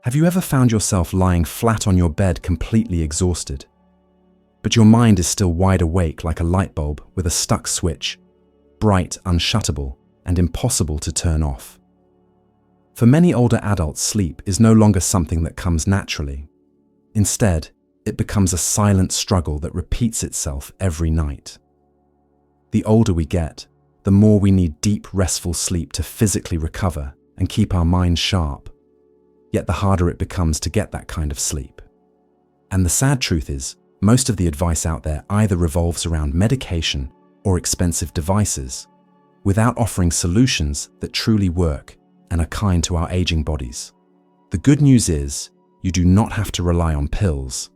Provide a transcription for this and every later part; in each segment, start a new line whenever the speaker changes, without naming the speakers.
Have you ever found yourself lying flat on your bed completely exhausted? But your mind is still wide awake like a light bulb with a stuck switch, bright, unshuttable, and impossible to turn off. For many older adults, sleep is no longer something that comes naturally. Instead, it becomes a silent struggle that repeats itself every night. The older we get, the more we need deep, restful sleep to physically recover and keep our minds sharp. Yet the harder it becomes to get that kind of sleep. And the sad truth is, most of the advice out there either revolves around medication or expensive devices, without offering solutions that truly work and are kind to our aging bodies. The good news is, you do not have to rely on pills.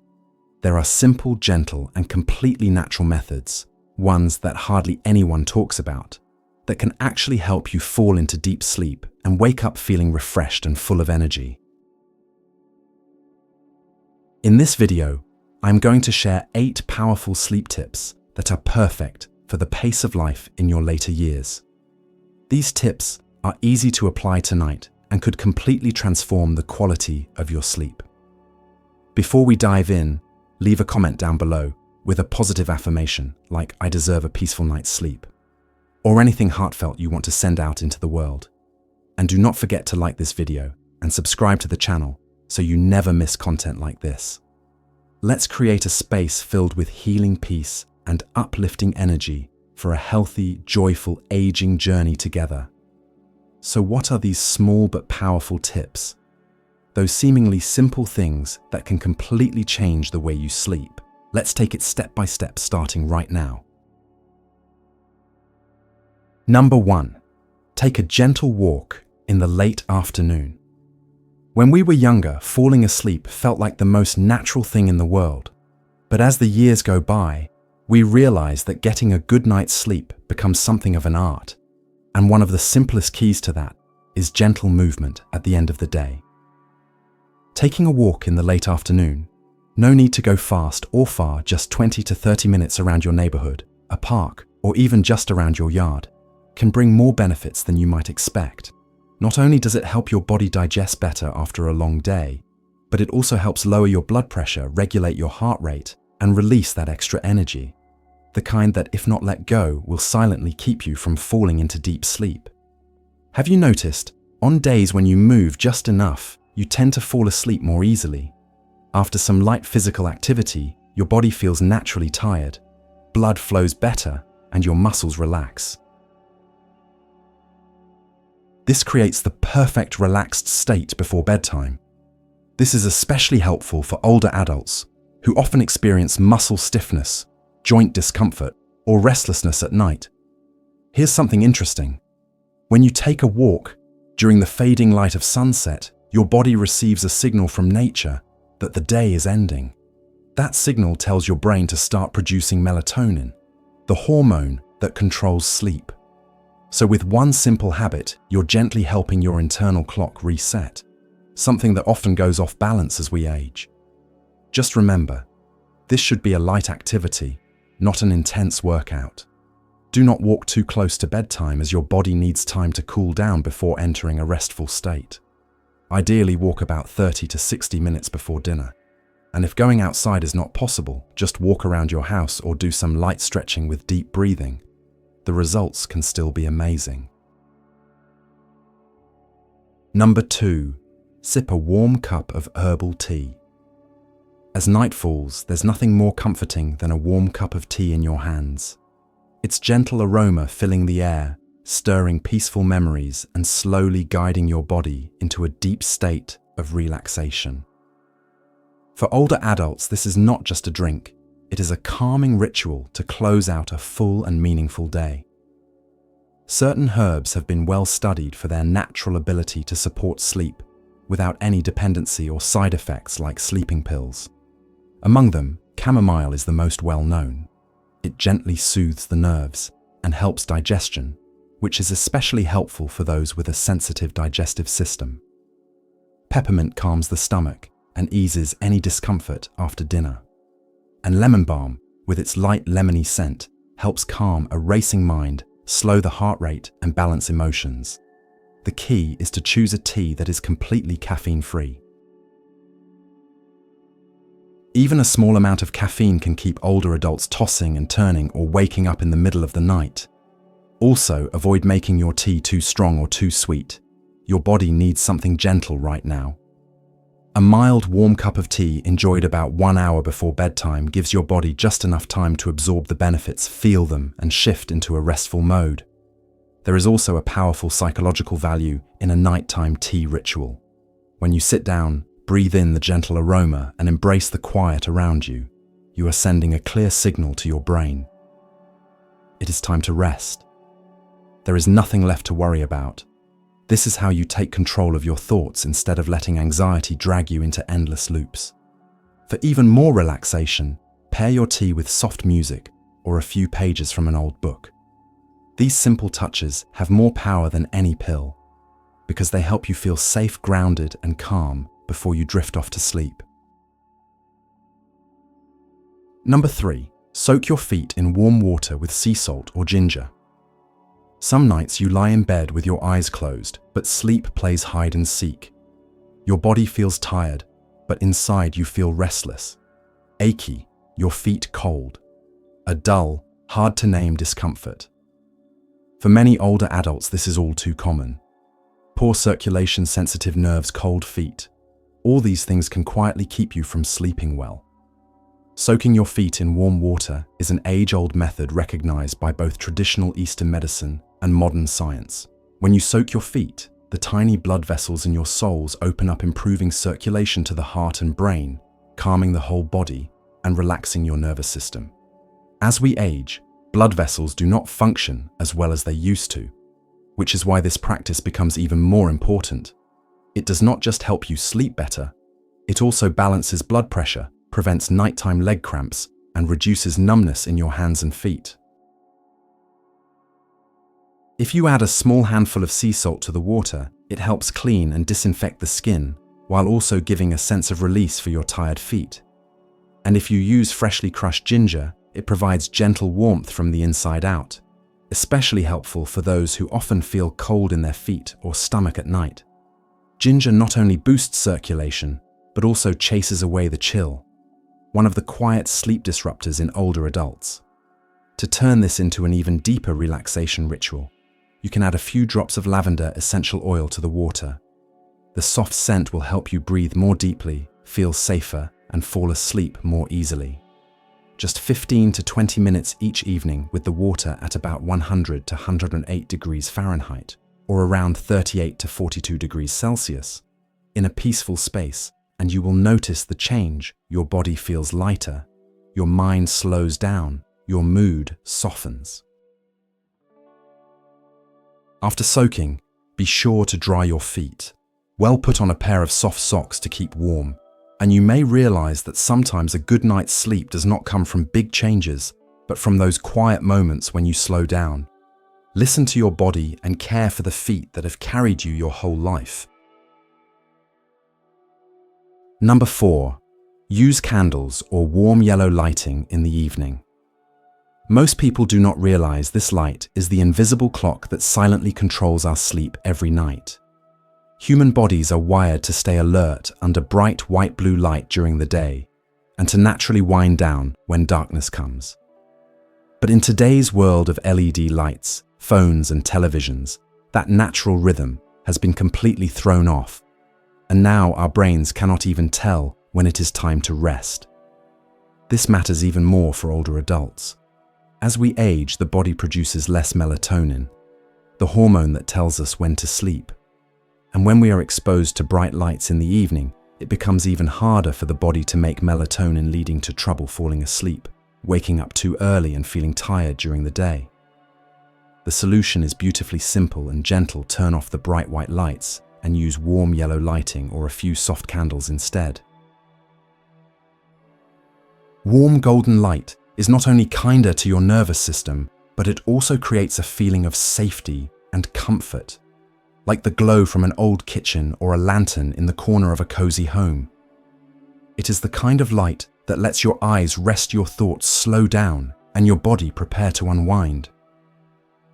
There are simple, gentle, and completely natural methods, ones that hardly anyone talks about, that can actually help you fall into deep sleep and wake up feeling refreshed and full of energy. In this video, I'm going to share 8 powerful sleep tips that are perfect for the pace of life in your later years. These tips are easy to apply tonight and could completely transform the quality of your sleep. Before we dive in, leave a comment down below with a positive affirmation like "I deserve a peaceful night's sleep," or anything heartfelt you want to send out into the world. And do not forget to like this video and subscribe to the channel so you never miss content like this. Let's create a space filled with healing peace and uplifting energy for a healthy, joyful aging journey together. So what are these small but powerful tips? Those seemingly simple things that can completely change the way you sleep. Let's take it step by step, starting right now. Number 1. Take a gentle walk in the late afternoon. When we were younger, falling asleep felt like the most natural thing in the world. But as the years go by, we realize that getting a good night's sleep becomes something of an art. And one of the simplest keys to that is gentle movement at the end of the day. Taking a walk in the late afternoon, no need to go fast or far, just 20 to 30 minutes around your neighborhood, a park, or even just around your yard, can bring more benefits than you might expect. Not only does it help your body digest better after a long day, but it also helps lower your blood pressure, regulate your heart rate, and release that extra energy. The kind that, if not let go, will silently keep you from falling into deep sleep. Have you noticed, on days when you move just enough, you tend to fall asleep more easily? After some light physical activity, your body feels naturally tired, blood flows better, and your muscles relax. This creates the perfect relaxed state before bedtime. This is especially helpful for older adults who often experience muscle stiffness, joint discomfort, or restlessness at night. Here's something interesting. When you take a walk during the fading light of sunset, your body receives a signal from nature that the day is ending. That signal tells your brain to start producing melatonin, the hormone that controls sleep. So with one simple habit, you're gently helping your internal clock reset, something that often goes off balance as we age. Just remember, this should be a light activity, not an intense workout. Do not walk too close to bedtime, as your body needs time to cool down before entering a restful state. Ideally, walk about 30 to 60 minutes before dinner. And if going outside is not possible, just walk around your house or do some light stretching with deep breathing. The results can still be amazing. Number 2. Sip a warm cup of herbal tea. As night falls, there's nothing more comforting than a warm cup of tea in your hands. Its gentle aroma filling the air, stirring peaceful memories and slowly guiding your body into a deep state of relaxation. For older adults, this is not just a drink. It is a calming ritual to close out a full and meaningful day. Certain herbs have been well studied for their natural ability to support sleep without any dependency or side effects like sleeping pills. Among them, chamomile is the most well known. It gently soothes the nerves and helps digestion, which is especially helpful for those with a sensitive digestive system. Peppermint calms the stomach and eases any discomfort after dinner. And lemon balm, with its light lemony scent, helps calm a racing mind, slow the heart rate, and balance emotions. The key is to choose a tea that is completely caffeine-free. Even a small amount of caffeine can keep older adults tossing and turning or waking up in the middle of the night. Also, avoid making your tea too strong or too sweet. Your body needs something gentle right now. A mild, warm cup of tea enjoyed about 1 hour before bedtime gives your body just enough time to absorb the benefits, feel them, and shift into a restful mode. There is also a powerful psychological value in a nighttime tea ritual. When you sit down, breathe in the gentle aroma and embrace the quiet around you, you are sending a clear signal to your brain. It is time to rest. There is nothing left to worry about. This is how you take control of your thoughts instead of letting anxiety drag you into endless loops. For even more relaxation, pair your tea with soft music or a few pages from an old book. These simple touches have more power than any pill because they help you feel safe, grounded, and calm before you drift off to sleep. Number 3, soak your feet in warm water with sea salt or ginger. Some nights you lie in bed with your eyes closed, but sleep plays hide and seek. Your body feels tired, but inside you feel restless, achy, your feet cold, a dull, hard-to-name discomfort. For many older adults, this is all too common. Poor circulation, sensitive nerves, cold feet. All these things can quietly keep you from sleeping well. Soaking your feet in warm water is an age-old method recognized by both traditional Eastern medicine and modern science. When you soak your feet, the tiny blood vessels in your soles open up, improving circulation to the heart and brain, calming the whole body, and relaxing your nervous system. As we age, blood vessels do not function as well as they used to, which is why this practice becomes even more important. It does not just help you sleep better, it also balances blood pressure, prevents nighttime leg cramps, and reduces numbness in your hands and feet. If you add a small handful of sea salt to the water, it helps clean and disinfect the skin, while also giving a sense of release for your tired feet. And if you use freshly crushed ginger, it provides gentle warmth from the inside out, especially helpful for those who often feel cold in their feet or stomach at night. Ginger not only boosts circulation, but also chases away the chill, one of the quiet sleep disruptors in older adults. To turn this into an even deeper relaxation ritual, you can add a few drops of lavender essential oil to the water. The soft scent will help you breathe more deeply, feel safer, and fall asleep more easily. Just 15 to 20 minutes each evening with the water at about 100 to 108 degrees Fahrenheit, or around 38 to 42 degrees Celsius, in a peaceful space, and you will notice the change. Your body feels lighter, your mind slows down, your mood softens. After soaking, be sure to dry your feet. Well, put on a pair of soft socks to keep warm, and you may realize that sometimes a good night's sleep does not come from big changes, but from those quiet moments when you slow down. Listen to your body and care for the feet that have carried you your whole life. Number 4, use candles or warm yellow lighting in the evening. Most people do not realize this light is the invisible clock that silently controls our sleep every night. Human bodies are wired to stay alert under bright white-blue light during the day, and to naturally wind down when darkness comes. But in today's world of LED lights, phones and televisions, that natural rhythm has been completely thrown off, and now our brains cannot even tell when it is time to rest. This matters even more for older adults. As we age, the body produces less melatonin, the hormone that tells us when to sleep. And when we are exposed to bright lights in the evening, it becomes even harder for the body to make melatonin, leading to trouble falling asleep, waking up too early and feeling tired during the day. The solution is beautifully simple and gentle. Turn off the bright white lights and use warm yellow lighting or a few soft candles instead. Warm golden light is not only kinder to your nervous system, but it also creates a feeling of safety and comfort, like the glow from an old kitchen or a lantern in the corner of a cozy home. It is the kind of light that lets your eyes rest, your thoughts slow down, and your body prepare to unwind.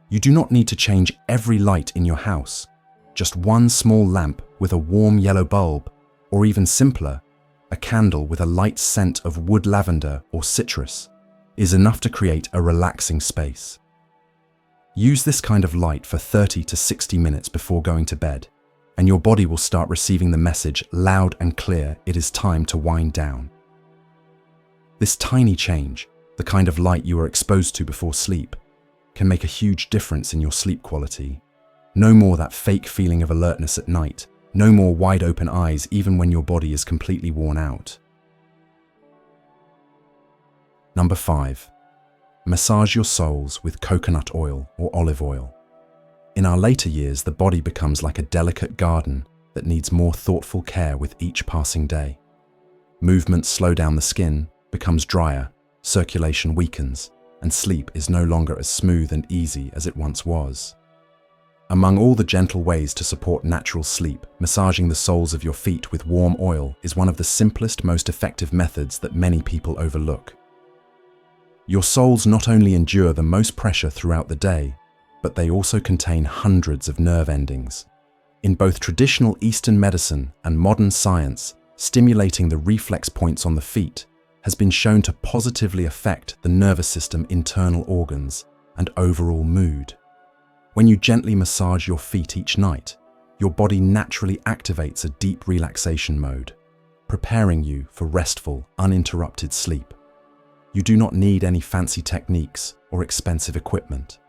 You do not need to change every light in your house. Just one small lamp with a warm yellow bulb, or even simpler, a candle with a light scent of wood lavender or citrus, is enough to create a relaxing space. Use this kind of light for 30 to 60 minutes before going to bed, and your body will start receiving the message loud and clear it is time to wind down. This tiny change, the kind of light you are exposed to before sleep, can make a huge difference in your sleep quality. No more that fake feeling of alertness at night. No more wide open eyes even when your body is completely worn out. Number 5. Massage your soles with coconut oil or olive oil. In our later years, the body becomes like a delicate garden that needs more thoughtful care with each passing day. Movements slow down the skin, becomes drier, circulation weakens, and sleep is no longer as smooth and easy as it once was. Among all the gentle ways to support natural sleep, massaging the soles of your feet with warm oil is one of the simplest, most effective methods that many people overlook. Your soles not only endure the most pressure throughout the day, but they also contain hundreds of nerve endings. In both traditional Eastern medicine and modern science, stimulating the reflex points on the feet has been shown to positively affect the nervous system, internal organs, and overall mood. When you gently massage your feet each night, your body naturally activates a deep relaxation mode, preparing you for restful, uninterrupted sleep. You do not need any fancy techniques or expensive equipment.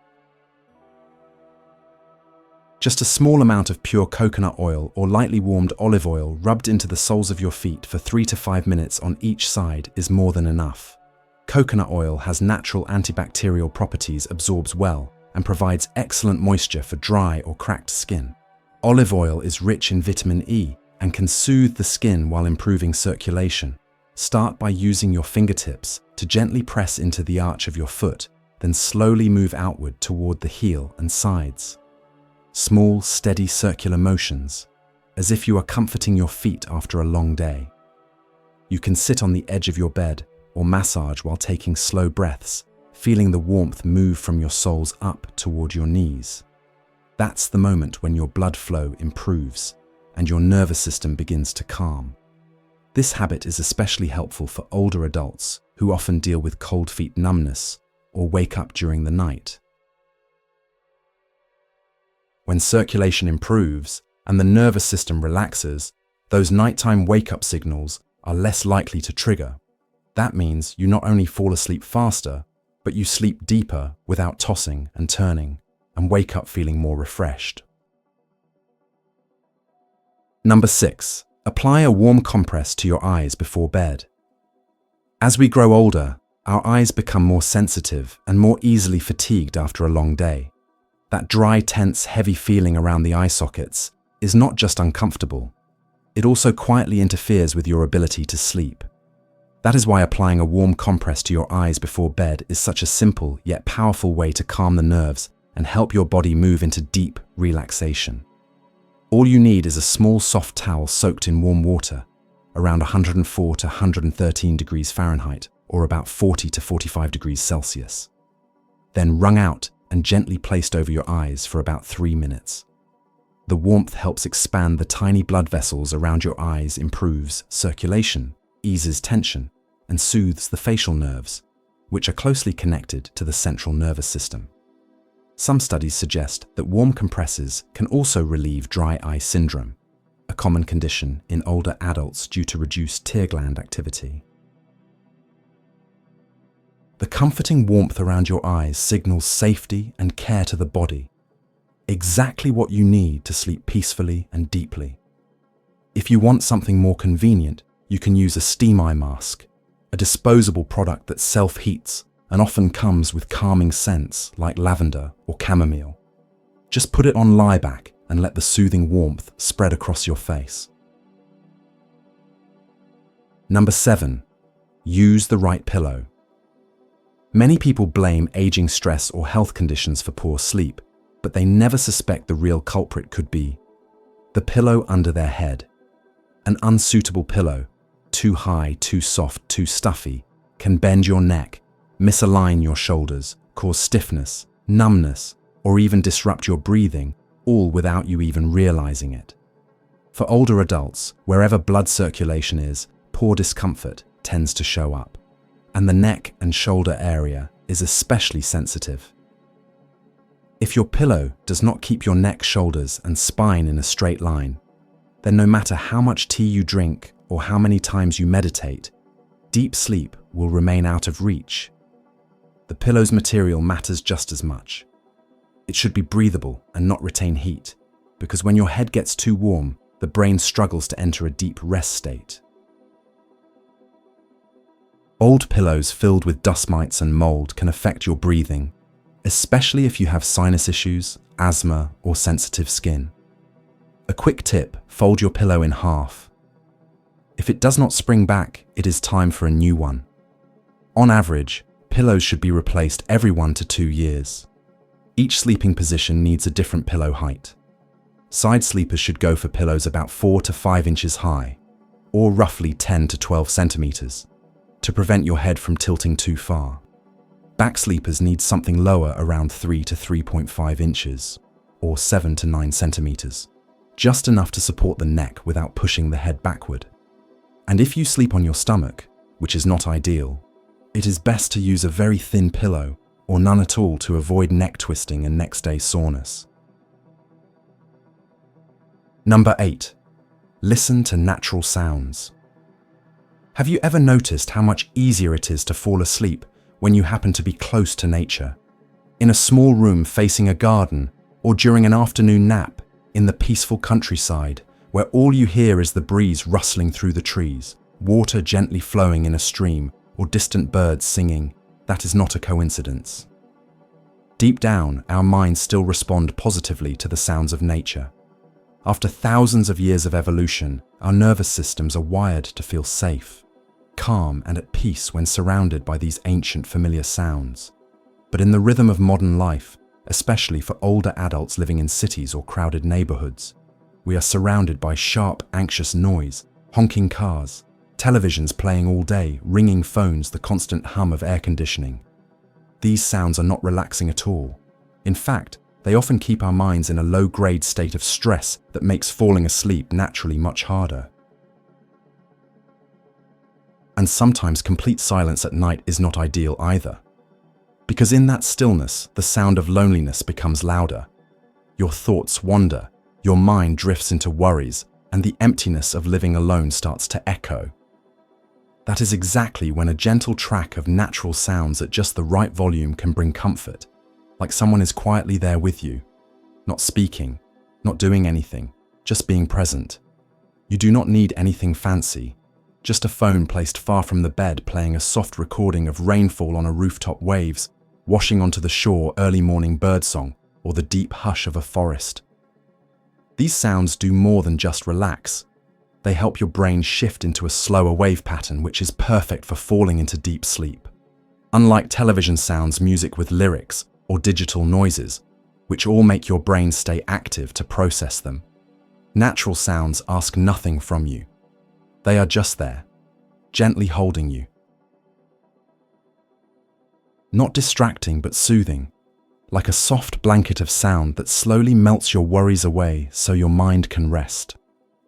Just a small amount of pure coconut oil or lightly warmed olive oil rubbed into the soles of your feet for 3 to 5 minutes on each side is more than enough. Coconut oil has natural antibacterial properties, absorbs well, and provides excellent moisture for dry or cracked skin. Olive oil is rich in vitamin E and can soothe the skin while improving circulation. Start by using your fingertips to gently press into the arch of your foot, then slowly move outward toward the heel and sides. Small, steady circular motions, as if you are comforting your feet after a long day. You can sit on the edge of your bed or massage while taking slow breaths, feeling the warmth move from your soles up toward your knees. That's the moment when your blood flow improves and your nervous system begins to calm. This habit is especially helpful for older adults who often deal with cold feet numbness or wake up during the night. When circulation improves and the nervous system relaxes, those nighttime wake-up signals are less likely to trigger. That means you not only fall asleep faster, but you sleep deeper without tossing and turning, and wake up feeling more refreshed. Number 6. Apply a warm compress to your eyes before bed. As we grow older, our eyes become more sensitive and more easily fatigued after a long day. That dry, tense, heavy feeling around the eye sockets is not just uncomfortable, it also quietly interferes with your ability to sleep. That is why applying a warm compress to your eyes before bed is such a simple yet powerful way to calm the nerves and help your body move into deep relaxation. All you need is a small soft towel soaked in warm water, around 104 to 113 degrees Fahrenheit, or about 40 to 45 degrees Celsius. Then wrung out and gently placed over your eyes for about 3 minutes. The warmth helps expand the tiny blood vessels around your eyes, improves circulation, eases tension, and soothes the facial nerves, which are closely connected to the central nervous system. Some studies suggest that warm compresses can also relieve dry eye syndrome, a common condition in older adults due to reduced tear gland activity. The comforting warmth around your eyes signals safety and care to the body, exactly what you need to sleep peacefully and deeply. If you want something more convenient, you can use a steam eye mask, a disposable product that self-heats and often comes with calming scents like lavender or chamomile. Just put it on lie back and let the soothing warmth spread across your face. Number 7. Use the right pillow. Many people blame aging, stress, or health conditions for poor sleep, but they never suspect the real culprit could be the pillow under their head. An unsuitable pillow, too high, too soft, too stuffy, can bend your neck, misalign your shoulders, cause stiffness, numbness, or even disrupt your breathing, all without you even realizing it. For older adults, wherever blood circulation is, poor discomfort tends to show up, and the neck and shoulder area is especially sensitive. If your pillow does not keep your neck, shoulders, and spine in a straight line, then no matter how much tea you drink or how many times you meditate, deep sleep will remain out of reach. The pillow's material matters just as much. It should be breathable and not retain heat, because when your head gets too warm, the brain struggles to enter a deep rest state. Old pillows filled with dust mites and mold can affect your breathing, especially if you have sinus issues, asthma, or sensitive skin. A quick tip: fold your pillow in half. If it does not spring back, it is time for a new one. On average, pillows should be replaced every 1 to 2 years. Each sleeping position needs a different pillow height. Side sleepers should go for pillows about 4 to 5 inches high, or roughly 10 to 12 centimeters, to prevent your head from tilting too far. Back sleepers need something lower, around 3 to 3.5 inches, or 7 to 9 centimeters, just enough to support the neck without pushing the head backward. And if you sleep on your stomach, which is not ideal, it is best to use a very thin pillow or none at all to avoid neck twisting and next day soreness. Number 8. Listen to natural sounds. Have you ever noticed how much easier it is to fall asleep when you happen to be close to nature? In a small room facing a garden, or during an afternoon nap in the peaceful countryside, where all you hear is the breeze rustling through the trees, water gently flowing in a stream, or distant birds singing. That is not a coincidence. Deep down, our minds still respond positively to the sounds of nature. After thousands of years of evolution, our nervous systems are wired to feel safe, calm, and at peace when surrounded by these ancient familiar sounds. But in the rhythm of modern life, especially for older adults living in cities or crowded neighborhoods, we are surrounded by sharp, anxious noise, honking cars, televisions playing all day, ringing phones, the constant hum of air conditioning. These sounds are not relaxing at all. In fact, they often keep our minds in a low-grade state of stress that makes falling asleep naturally much harder. And sometimes complete silence at night is not ideal either. Because in that stillness, the sound of loneliness becomes louder. Your thoughts wander, your mind drifts into worries, and the emptiness of living alone starts to echo. That is exactly when a gentle track of natural sounds at just the right volume can bring comfort, like someone is quietly there with you, not speaking, not doing anything, just being present. You do not need anything fancy, just a phone placed far from the bed playing a soft recording of rainfall on a rooftop, waves washing onto the shore, early morning birdsong, or the deep hush of a forest. These sounds do more than just relax. They help your brain shift into a slower wave pattern, which is perfect for falling into deep sleep. Unlike television sounds, music with lyrics, or digital noises, which all make your brain stay active to process them, natural sounds ask nothing from you. They are just there, gently holding you. Not distracting but soothing, like a soft blanket of sound that slowly melts your worries away so your mind can rest.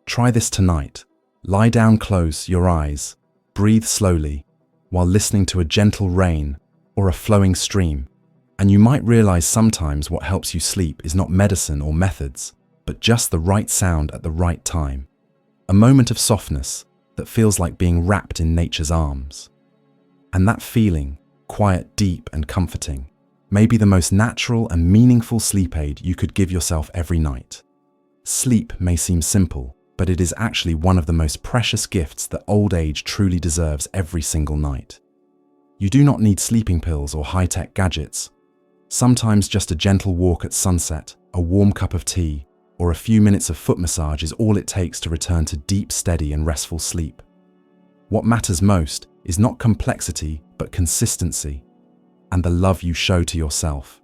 Try this tonight. Lie down, close your eyes, breathe slowly while listening to a gentle rain or a flowing stream, and you might realize sometimes what helps you sleep is not medicine or methods, but just the right sound at the right time. A moment of softness that feels like being wrapped in nature's arms. And that feeling, quiet, deep, and comforting, may be the most natural and meaningful sleep aid you could give yourself every night. Sleep may seem simple, but it is actually one of the most precious gifts that old age truly deserves every single night. You do not need sleeping pills or high-tech gadgets. Sometimes just a gentle walk at sunset, a warm cup of tea, or a few minutes of foot massage is all it takes to return to deep, steady, and restful sleep. What matters most is not complexity, but consistency, and the love you show to yourself.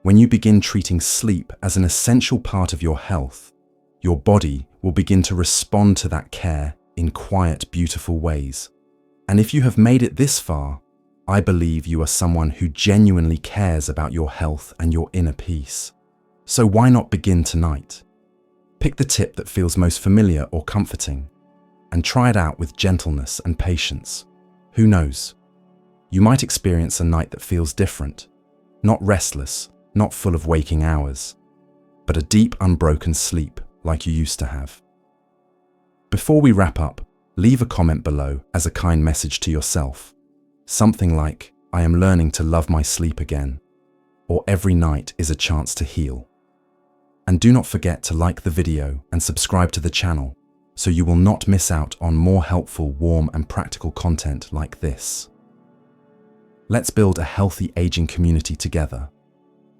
When you begin treating sleep as an essential part of your health, your body will begin to respond to that care in quiet, beautiful ways. And if you have made it this far, I believe you are someone who genuinely cares about your health and your inner peace. So why not begin tonight? Pick the tip that feels most familiar or comforting, and try it out with gentleness and patience. Who knows? You might experience a night that feels different, not restless, not full of waking hours, but a deep, unbroken sleep like you used to have. Before we wrap up, leave a comment below as a kind message to yourself. Something like, "I am learning to love my sleep again," or "Every night is a chance to heal." And do not forget to like the video and subscribe to the channel so you will not miss out on more helpful, warm and practical content like this. Let's build a healthy aging community together,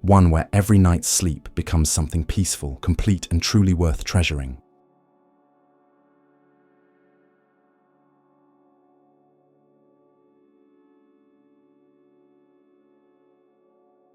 one where every night's sleep becomes something peaceful, complete and truly worth treasuring.